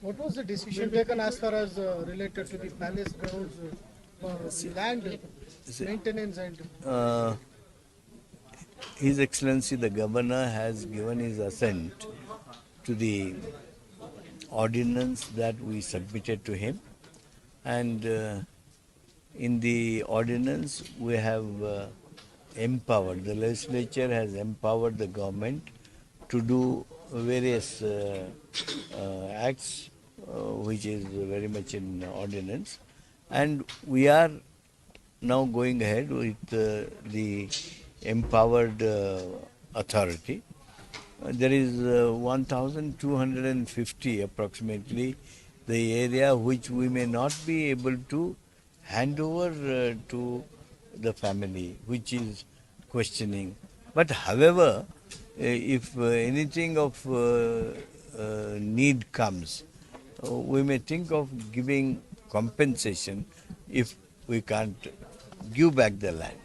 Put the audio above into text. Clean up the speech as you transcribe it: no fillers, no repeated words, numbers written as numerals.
What was the decision taken as far as related to the palace grounds, land maintenance and Uh, His Excellency the Governor has given his assent to the ordinance that we submitted to him, and in the ordinance we have empowered, the legislature has empowered the government to do various acts which is very much in ordinance, and we are now going ahead with the empowered authority. There is 1,250 approximately the area which we may not be able to hand over to the family, which is questioning. But however, if anything of need comes, we may think of giving compensation if we can't give back the land.